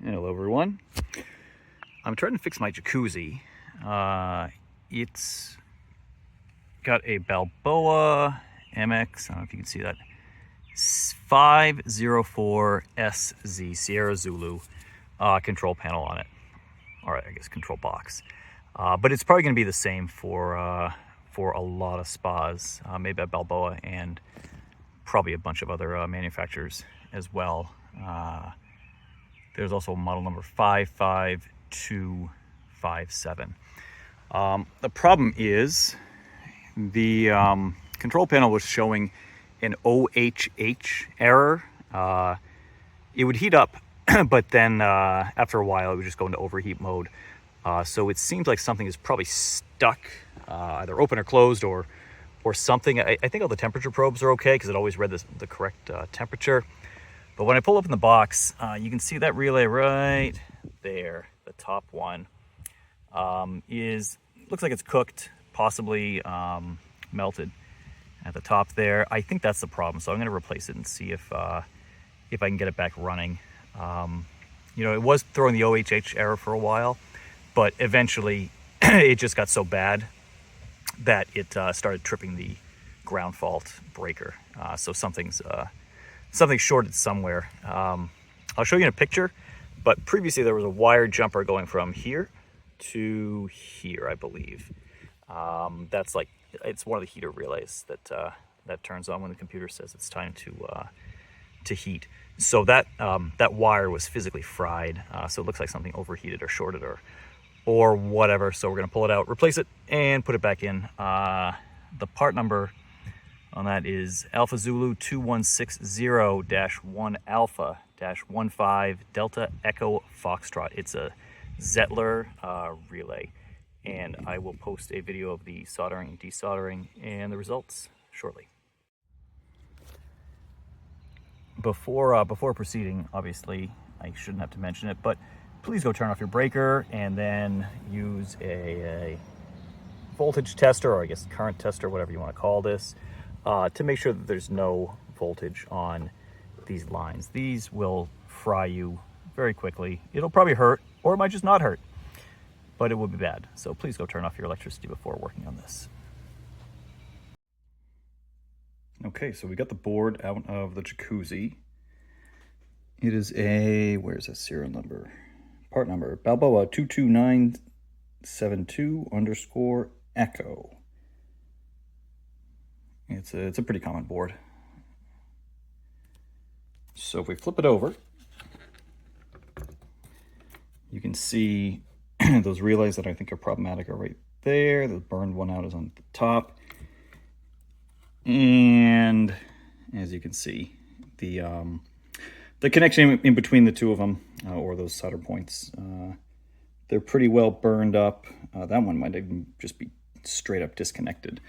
Hello everyone. I'm trying to fix my jacuzzi. It's got a Balboa MX, I don't know if you can see that, 504SZ, Sierra Zulu, control panel on it. All right, I guess control box. But it's probably going to be the same for a lot of spas, made by Balboa and probably a bunch of other manufacturers as well. There's also model number 55257. The problem is the control panel was showing an OHH error. It would heat up, but then after a while it would just go into overheat mode. So it seems like something is probably stuck, either open or closed or something. I think all the temperature probes are okay because it always read the correct temperature. But when I pull up in the box, you can see that relay right there, the top one, looks like it's cooked, possibly melted at the top there. I think that's the problem, so I'm going to replace it and see if I can get it back running. You know, it was throwing the OHH error for a while, but eventually it just got so bad that it started tripping the ground fault breaker. So something shorted somewhere. I'll show you in a picture, but previously there was a wire jumper going from here to here, I believe. That's like, it's one of the heater relays that turns on when the computer says it's time to heat. So that wire was physically fried. So it looks like something overheated or shorted or whatever. So we're gonna pull it out, replace it, and put it back in. The part number on that is Alpha Zulu 2160-1 Alpha-15 Delta Echo Foxtrot. It's a Zettler relay, and I will post a video of the soldering and desoldering and the results shortly. Before proceeding, obviously I shouldn't have to mention it, but please go turn off your breaker and then use a voltage tester, or I guess current tester, whatever you want to call this, to make sure that there's no voltage on these lines. These will fry you very quickly. It'll probably hurt, or it might just not hurt, but it will be bad. So please go turn off your electricity before working on this. Okay, so we got the board out of the jacuzzi. It is a, where's that serial number? Part number, Balboa 22972_Echo. It's a pretty common board. So if we flip it over, you can see those relays that I think are problematic are right there. The burned one out is on the top. And as you can see, the connection in between the two of them, or those solder points, they're pretty well burned up. That one might even just be straight up disconnected.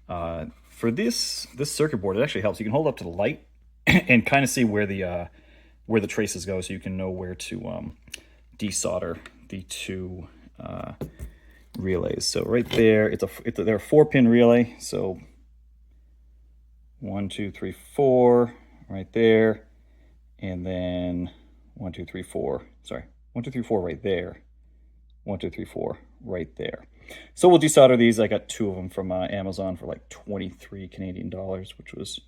For this circuit board, it actually helps. You can hold up to the light and kind of see where the traces go, so you can know where to desolder the two relays. So right there, they're a 4-pin relay. So 1, 2, 3, 4 right there, and then 1, 2, 3, 4. Sorry, 1, 2, 3, 4 right there. 1, 2, 3, 4 right there. So we'll desolder these. I got 2 of them from Amazon for like 23 Canadian dollars, which was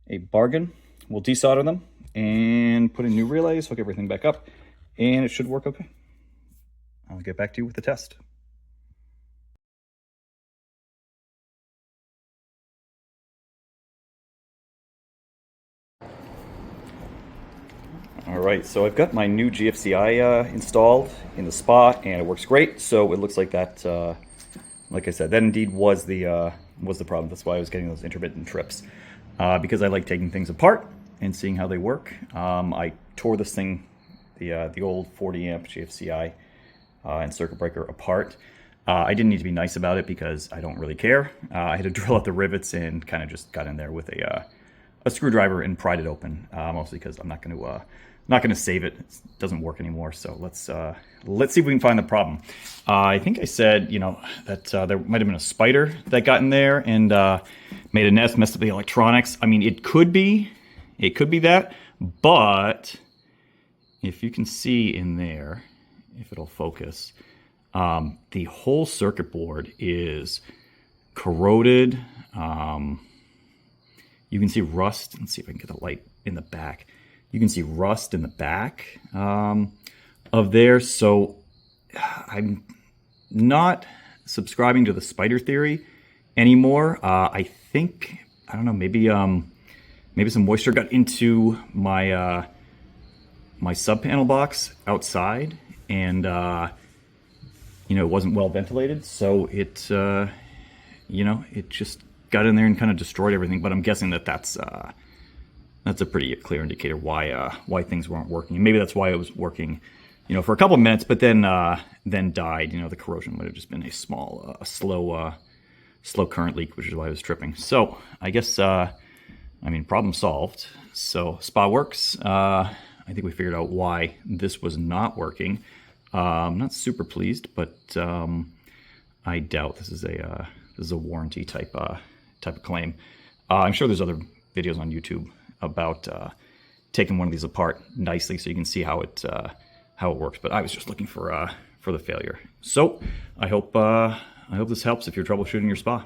a bargain. We'll desolder them and put in new relays, hook everything back up, and it should work okay. I'll get back to you with the test. All right, so I've got my new GFCI installed in the spa, and it works great. So it looks like that, like I said, that indeed was the problem. That's why I was getting those intermittent trips, because I like taking things apart and seeing how they work. I tore this thing, the old 40 amp GFCI and circuit breaker apart. I didn't need to be nice about it because I don't really care. I had to drill out the rivets and kind of just got in there with a screwdriver and pried it open, mostly because I'm not going to save it. It doesn't work anymore. So let's see if we can find the problem. I think I said, you know, that there might have been a spider that got in there and made a nest, messed up the electronics. I mean, it could be that, but if you can see in there, if it'll focus, the whole circuit board is corroded. You can see rust. Let's see if I can get the light in the back. You can see rust in the back of there. So I'm not subscribing to the spider theory anymore. I think, I don't know, maybe some moisture got into my my sub panel box outside, and you know, it wasn't well ventilated, so it you know, it just got in there and kind of destroyed everything. But I'm guessing that that's a pretty clear indicator why things weren't working. And maybe that's why it was working, you know, for a couple of minutes, but then died. You know, the corrosion might have just been a small, slow current leak, which is why I was tripping. So I guess, I mean, problem solved. So spa works. I think we figured out why this was not working. I'm not super pleased, but I doubt this is a warranty type of claim. I'm sure there's other videos on YouTube about taking one of these apart nicely so you can see how it works. But I was just looking for the failure. So I hope this helps if you're troubleshooting your spa.